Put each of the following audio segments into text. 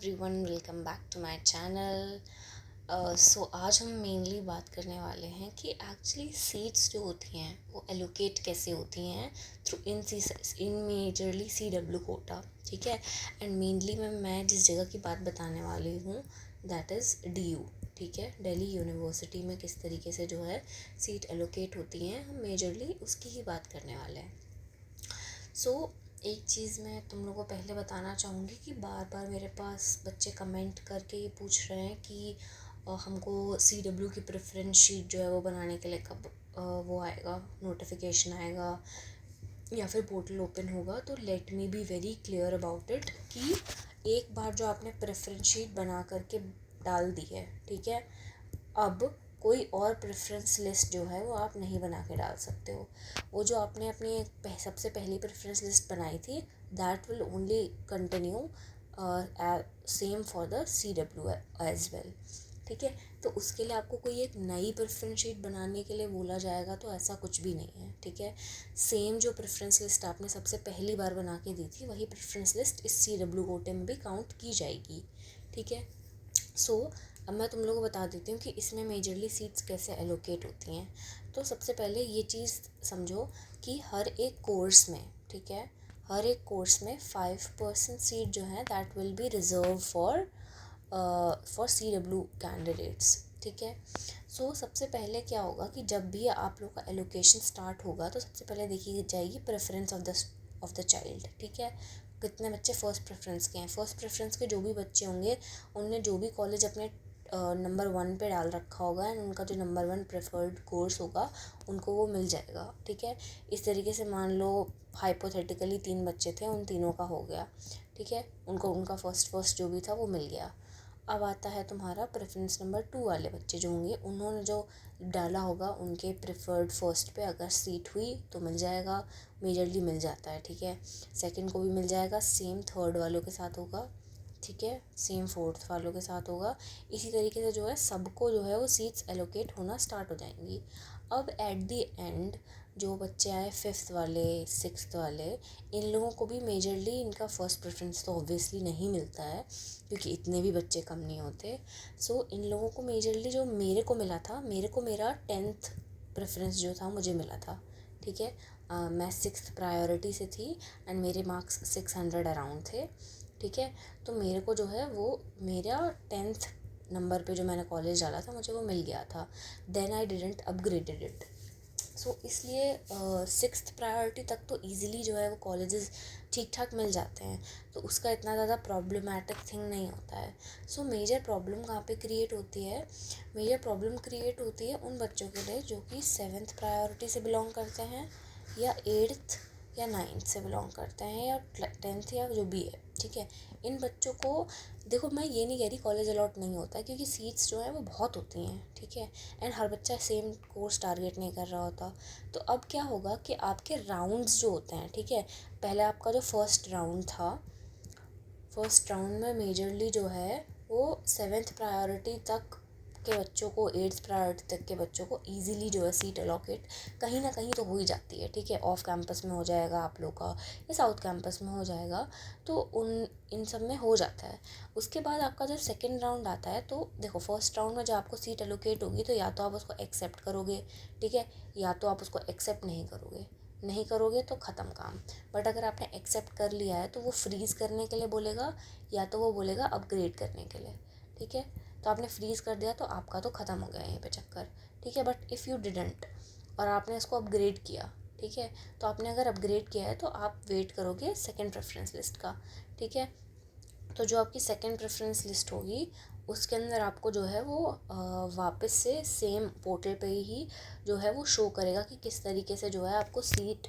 Everyone, welcome back to my channel. So आज हम mainly बात करने वाले हैं कि एक्चुअली सीट्स जो होती हैं वो एलोकेट कैसे होती हैं थ्रू इन मेजरली CW कोटा। ठीक है। एंड मेनली मैं जिस जगह की बात बताने वाली हूँ दैट इज़ DU। ठीक है, दिल्ली यूनिवर्सिटी में किस तरीके से जो है सीट एलोकेट होती हैं, हम मेजरली उसकी ही बात करने वाले हैं। एक चीज़ मैं तुम लोगों को पहले बताना चाहूँगी कि बार बार मेरे पास बच्चे कमेंट करके ये पूछ रहे हैं कि हमको CW की प्रेफरेंस शीट जो है वो बनाने के लिए कब वो आएगा, नोटिफिकेशन आएगा या फिर पोर्टल ओपन होगा। तो let me be very clear about it कि एक बार जो आपने प्रेफरेंस शीट बना करके डाल दी है, ठीक है, अब कोई और प्रेफरेंस लिस्ट जो है वो आप नहीं बना के डाल सकते हो। वो जो आपने अपनी सबसे पहली प्रेफरेंस लिस्ट बनाई थी that will only continue same for the CW as well. ठीक है, तो उसके लिए आपको कोई एक नई प्रेफरेंस शीट बनाने के लिए बोला जाएगा तो ऐसा कुछ भी नहीं है। ठीक है, सेम जो प्रेफरेंस लिस्ट आपने सबसे पहली बार बना के दी थी वही प्रेफरेंस लिस्ट इस CW कोटे में भी काउंट की जाएगी। ठीक है। अब मैं तुम लोगों को बता देती हूँ कि इसमें मेजरली सीट्स कैसे एलोकेट होती हैं। तो सबसे पहले ये चीज़ समझो कि हर एक कोर्स में, ठीक है, हर एक कोर्स में 5% सीट जो है that will be reserve for CW candidates. ठीक है। सबसे पहले क्या होगा कि जब भी आप लोग का एलोकेशन स्टार्ट होगा तो सबसे पहले देखी जाएगी प्रेफरेंस ऑफ द चाइल्ड। ठीक है, कितने बच्चे फर्स्ट प्रेफरेंस के हैं। फर्स्ट प्रेफरेंस के जो भी बच्चे होंगे उनने जो भी कॉलेज अपने नंबर 1 पे डाल रखा होगा एंड उनका जो नंबर 1 प्रेफर्ड कोर्स होगा उनको वो मिल जाएगा। ठीक है, इस तरीके से मान लो हाइपोथेटिकली 3 बच्चे थे, उन तीनों का हो गया। ठीक है, उनको उनका फर्स्ट जो भी था वो मिल गया। अब आता है तुम्हारा प्रेफरेंस नंबर 2 वाले बच्चे जो होंगे, उन्होंने जो डाला होगा उनके प्रेफर्ड फर्स्ट पे अगर सीट हुई तो मिल जाएगा, मेजरली मिल जाता है। ठीक है, सेकंड को भी मिल जाएगा, सेम थर्ड वालों के साथ होगा। ठीक है, सेम फोर्थ वालों के साथ होगा। इसी तरीके से जो है सबको जो है वो सीट्स एलोकेट होना स्टार्ट हो जाएंगी। अब एट द एंड जो बच्चे आए 5th वाले 6th वाले, इन लोगों को भी मेजरली इनका फर्स्ट प्रेफरेंस तो ऑब्वियसली नहीं मिलता है क्योंकि इतने भी बच्चे कम नहीं होते। इन लोगों को मेजरली जो मेरे को मिला था, मेरा 10th प्रेफरेंस जो था मुझे मिला था। ठीक है, मैं 6th प्रायोरिटी से थी एंड मेरे मार्क्स 600 अराउंड थे। ठीक है, तो मेरे को जो है वो मेरा 10th नंबर पे जो मैंने कॉलेज डाला था मुझे वो मिल गया था। Then I didn't upgraded it. इसलिए 6th प्रायोरिटी तक तो ईज़िली जो है वो कॉलेजेस ठीक ठाक मिल जाते हैं, तो उसका इतना ज़्यादा प्रॉब्लमेटिक थिंग नहीं होता है। मेजर प्रॉब्लम कहाँ पे क्रिएट होती है? मेजर प्रॉब्लम क्रिएट होती है उन बच्चों के लिए जो कि 7th प्रायोरिटी से बिलोंग करते हैं या 8th या 9th से बिलोंग करते हैं या 10th या जो भी है। ठीक है, इन बच्चों को देखो, मैं ये नहीं कह रही कॉलेज अलॉट नहीं होता है क्योंकि सीट्स जो है वो बहुत होती हैं। ठीक है, एंड हर बच्चा सेम कोर्स टारगेट नहीं कर रहा होता। तो अब क्या होगा कि आपके राउंड्स जो होते हैं, ठीक है, पहले आपका जो फर्स्ट राउंड था, फर्स्ट राउंड में मेजरली जो है वो 7th प्रायोरिटी तक के बच्चों को, 8th प्रायोरिटी तक के बच्चों को इजीली जो है सीट अलॉकेट कहीं ना कहीं तो हो ही जाती है। ठीक है, ऑफ कैंपस में हो जाएगा आप लोग का या साउथ कैंपस में हो जाएगा, तो इन सब में हो जाता है। उसके बाद आपका जब सेकेंड राउंड आता है तो देखो, फर्स्ट राउंड में जब आपको सीट एलोकेट होगी तो या तो आप उसको एक्सेप्ट करोगे, ठीक है, या तो आप उसको एक्सेप्ट नहीं करोगे तो ख़त्म काम। बट अगर आपने एक्सेप्ट कर लिया है तो वो फ्रीज़ करने के लिए बोलेगा या तो वो बोलेगा अपग्रेड करने के लिए। ठीक है, तो आपने फ्रीज़ कर दिया तो आपका तो ख़त्म हो गया यहीं पे चक्कर। ठीक है, बट इफ़ यू डिडंट और आपने इसको अपग्रेड किया, ठीक है, तो आपने अगर अपग्रेड किया है तो आप वेट करोगे सेकंड प्रेफरेंस लिस्ट का। ठीक है, तो जो आपकी सेकंड प्रेफरेंस लिस्ट होगी उसके अंदर आपको जो है वो वापस से सेम पोर्टल पे ही जो है वो शो करेगा कि किस तरीके से जो है आपको सीट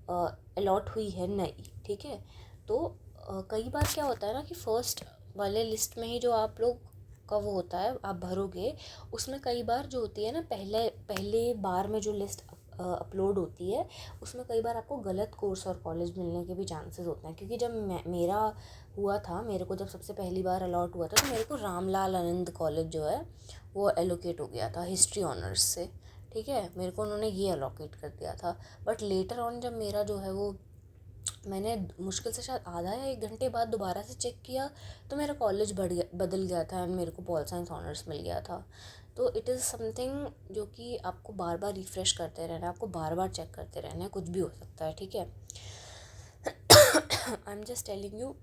अलॉट हुई है नई। ठीक है, तो कई बार क्या होता है ना कि फर्स्ट वाले लिस्ट में ही जो आप लोग का वो होता है आप भरोगे, उसमें कई बार जो होती है ना, पहले बार में जो लिस्ट अपलोड होती है उसमें कई बार आपको गलत कोर्स और कॉलेज मिलने के भी चांसेस होते हैं। क्योंकि जब मेरा हुआ था, मेरे को जब सबसे पहली बार अलॉट हुआ था तो मेरे को रामलाल आनंद कॉलेज जो है वो एलोकेट हो गया था हिस्ट्री ऑनर्स से। ठीक है, मेरे को उन्होंने ये एलोकेट कर दिया था। बट लेटर ऑन जब मेरा जो है वो मैंने मुश्किल से शायद आधा या 1 घंटे बाद दोबारा से चेक किया तो मेरा कॉलेज बदल गया था एंड मेरे को पॉल साइंस ऑनर्स मिल गया था। तो इट इज़ समथिंग जो कि आपको बार बार रिफ़्रेश करते रहना है, आपको बार बार चेक करते रहना है, कुछ भी हो सकता है, ठीक है। I am just telling you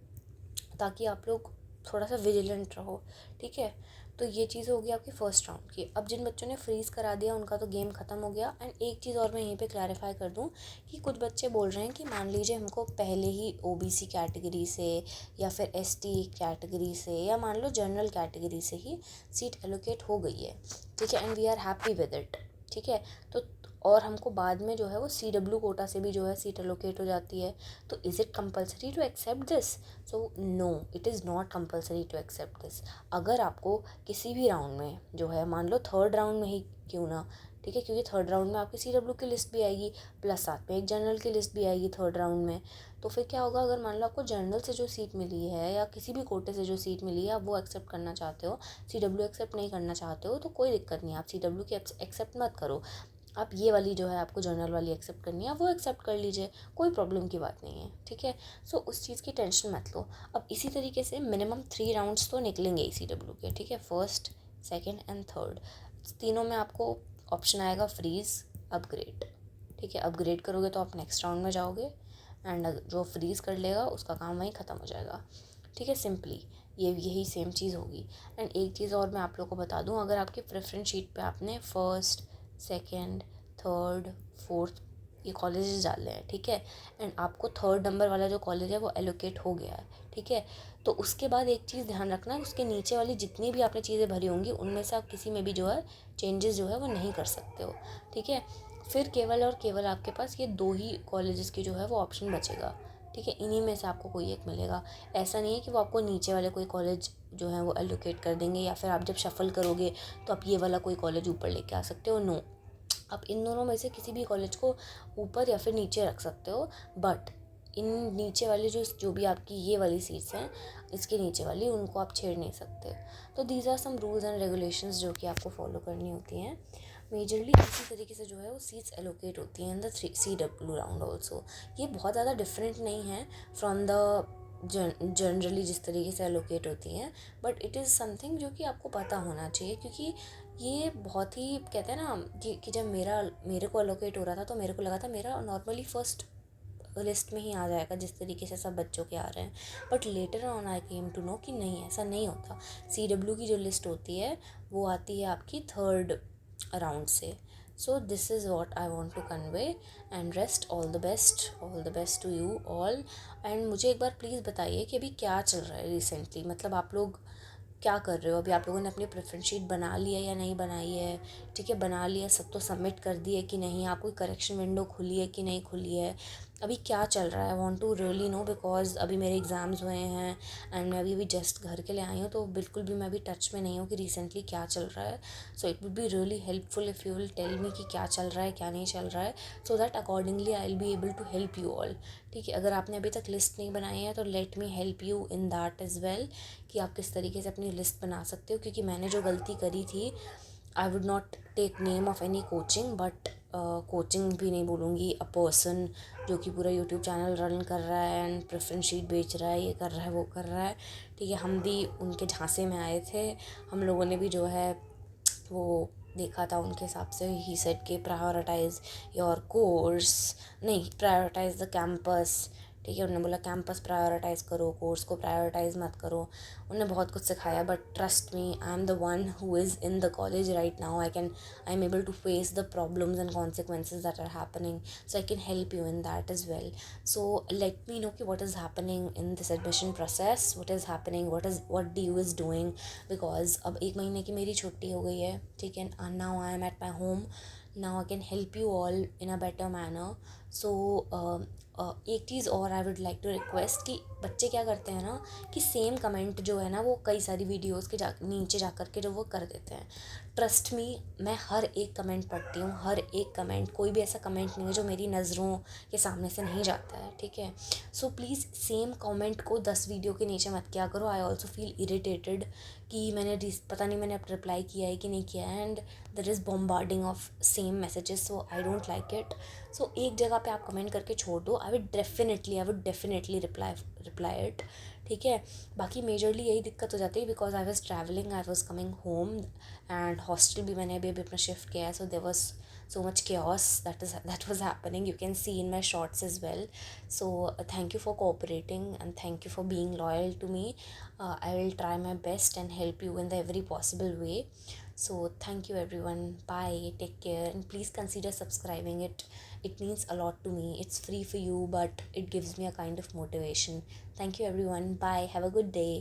ताकि आप लोग थोड़ा सा विजिलेंट रहो, ठीक है। तो ये चीज़ हो गई आपकी फ़र्स्ट राउंड की। अब जिन बच्चों ने फ्रीज़ करा दिया उनका तो गेम ख़त्म हो गया। एंड एक चीज़ और मैं यहीं पे क्लैरिफाई कर दूं कि कुछ बच्चे बोल रहे हैं कि मान लीजिए हमको पहले ही ओबीसी कैटेगरी से या फिर एसटी कैटेगरी से या मान लो जनरल कैटेगरी से ही सीट एलोकेट हो गई है, ठीक है, and we are happy with it, ठीक है। तो और हमको बाद में जो है वो CW कोटा से भी जो है सीट एलोकेट हो जाती है। तो is it compulsory to accept this? So no, it is not compulsory to accept this. अगर आपको किसी भी राउंड में जो है मान लो थर्ड राउंड में ही क्यों ना, ठीक है, क्योंकि थर्ड राउंड में आपकी CW की लिस्ट भी आएगी प्लस साथ में एक जनरल की लिस्ट भी आएगी थर्ड राउंड में। तो फिर क्या होगा, अगर मान लो आपको जनरल से जो सीट मिली है या किसी भी कोटे से जो सीट मिली है आप वो एक्सेप्ट करना चाहते हो, CW एक्सेप्ट नहीं करना चाहते हो, तो कोई दिक्कत नहीं, आप CW की एक्सेप्ट मत करो। आप ये वाली जो है आपको जर्नल वाली एक्सेप्ट करनी है वो एक्सेप्ट कर लीजिए, कोई प्रॉब्लम की बात नहीं है, ठीक है। सो उस चीज़ की टेंशन मत लो। अब इसी तरीके से मिनिमम 3 राउंड्स तो निकलेंगे ही CW के, ठीक है, फर्स्ट सेकेंड एंड थर्ड। तीनों में आपको ऑप्शन आएगा फ्रीज़, अपग्रेड, ठीक है। अपग्रेड करोगे तो आप नेक्स्ट राउंड में जाओगे एंड जो फ्रीज़ कर लेगा उसका काम वहीं ख़त्म हो जाएगा, ठीक है। सिंपली ये यही सेम चीज़ होगी। एंड एक चीज़ और मैं आप लोगों को बता दूं, अगर आपकी प्रेफरेंस शीट पे आपने फर्स्ट सेकेंड थर्ड फोर्थ ये कॉलेजेस डाले हैं, ठीक है, एंड आपको थर्ड नंबर वाला जो कॉलेज है वो एलोकेट हो गया है, ठीक है, तो उसके बाद एक चीज़ ध्यान रखना, उसके नीचे वाली जितनी भी आपने चीज़ें भरी होंगी उनमें से आप किसी में भी जो है चेंजेस जो है वो नहीं कर सकते हो, ठीक है। फिर केवल और केवल आपके पास ये 2 ही कॉलेजेस की जो है वो ऑप्शन बचेगा, ठीक है, इन्हीं में से आपको कोई एक मिलेगा। ऐसा नहीं है कि वो आपको नीचे वाले कोई कॉलेज जो है वो एलोकेट कर देंगे या फिर आप जब शफल करोगे तो आप ये वाला कोई कॉलेज ऊपर लेके आ सकते हो, नो। आप इन दोनों में से किसी भी कॉलेज को ऊपर या फिर नीचे रख सकते हो, बट इन नीचे वाली जो भी आपकी ये वाली सीट्स हैं इसके नीचे वाली उनको आप छेड़ नहीं सकते। तो these are some rules and regulations जो कि आपको फॉलो करनी होती हैं। मेजरली इसी तरीके से जो है वो सीट्स एलोकेट होती हैं in the CW round also. ये बहुत ज़्यादा डिफरेंट नहीं है फ्रॉम द जनरली जिस तरीके से एलोकेट होती हैं, बट इट इज़ समथिंग जो कि आपको पता होना चाहिए, क्योंकि ये बहुत ही कहते हैं ना कि जब मेरे को एलोकेट हो रहा था तो मेरे को लगा था मेरा नॉर्मली फर्स्ट लिस्ट में ही आ जाएगा जिस तरीके से सब बच्चों के आ रहे हैं, but later on I came to know कि नहीं, ऐसा नहीं होता। CW की जो लिस्ट होती है वो आती है आपकी थर्ड राउंड से। So this is what I want to convey and rest all the best to you all. And मुझे एक बार प्लीज़ बताइए कि अभी क्या चल रहा है रिसेंटली, मतलब आप लोग क्या कर रहे हो अभी, आप लोगों ने अपनी प्रेफरेंस शीट बना लिया या नहीं बनाई है, ठीक है, बना लिया सब तो सबमिट कर दिए कि नहीं, आप कोई करेक्शन विंडो खुली है कि नहीं खुली है, अभी क्या चल रहा है। I want to really know because अभी मेरे एग्ज़ाम्स हुए हैं एंड मैं अभी जस्ट घर के लिए आई हूँ, तो बिल्कुल भी मैं अभी टच में नहीं हूँ कि रिसेंटली क्या चल रहा है। So it would be really helpful if you will tell me कि क्या चल रहा है क्या नहीं चल रहा है, so that accordingly I will be able to help you all, ठीक है। अगर आपने अभी तक लिस्ट नहीं बनाई है तो let me help you in that as well, कि आप किस तरीके से अपनी लिस्ट बना सकते हो, क्योंकि मैंने जो गलती करी थी, I would not take name of any coaching, but coaching भी नहीं बोलूँगी, अ पर्सन जो कि पूरा यूट्यूब चैनल रन कर रहा है एंड प्रेफरेंस शीट बेच रहा है, ये कर रहा है वो कर रहा है, ठीक है। हम भी उनके झांसे में आए थे, हम लोगों ने भी जो है वो देखा था उनके हिसाब से, ही सेड के प्रायोरिटाइज योर कोर्स, नहीं प्रायोरिटाइज द कैंपस, ठीक है, उन्होंने बोला कैंपस प्रायोरिटाइज़ करो, कोर्स को प्रायोरिटाइज़ मत करो, उन्होंने बहुत कुछ सिखाया, but trust me I am the one who is in the college right now, I am able to face the problems and consequences that are happening, so I can help you in that as well. So let me know कि what is happening in this admission process, what is happening, what DU is doing, because अब 1 महीने की मेरी छुट्टी हो गई है, ठीक है, now I am at my home, now I can help you all in a better manner. So एक चीज़ और I would like to request कि बच्चे क्या करते हैं ना कि सेम कमेंट जो है ना वो कई सारी वीडियोस के नीचे जा कर के जो वो कर देते हैं। ट्रस्ट मी, मैं हर एक कमेंट पढ़ती हूँ, हर एक कमेंट, कोई भी ऐसा कमेंट नहीं है जो मेरी नज़रों के सामने से नहीं जाता है, ठीक है। सो प्लीज़ सेम कमेंट को 10 वीडियो के नीचे मत किया करो। आई ऑल्सो फील इरिटेटेड कि पता नहीं मैंने अब रिप्लाई किया है कि नहीं किया है, and there is bombarding of same messages, so I don't like it. So एक जगह पे आप कमेंट करके छोड़ दो, I would definitely reply it, ठीक है। बाकी मेजरली यही दिक्कत हो जाती है because I was travelling, I was coming home, and hostel भी मैंने अभी अपना शिफ्ट किया है, so there was so much chaos that was happening. You can see in my shorts as well. So thank you for cooperating and thank you for being loyal to me. I will try my best and help you in the every possible way. So thank you everyone, bye, take care, and please consider subscribing. It means a lot to me. It's free for you, but it gives me a kind of motivation. Thank you everyone, bye, have a good day.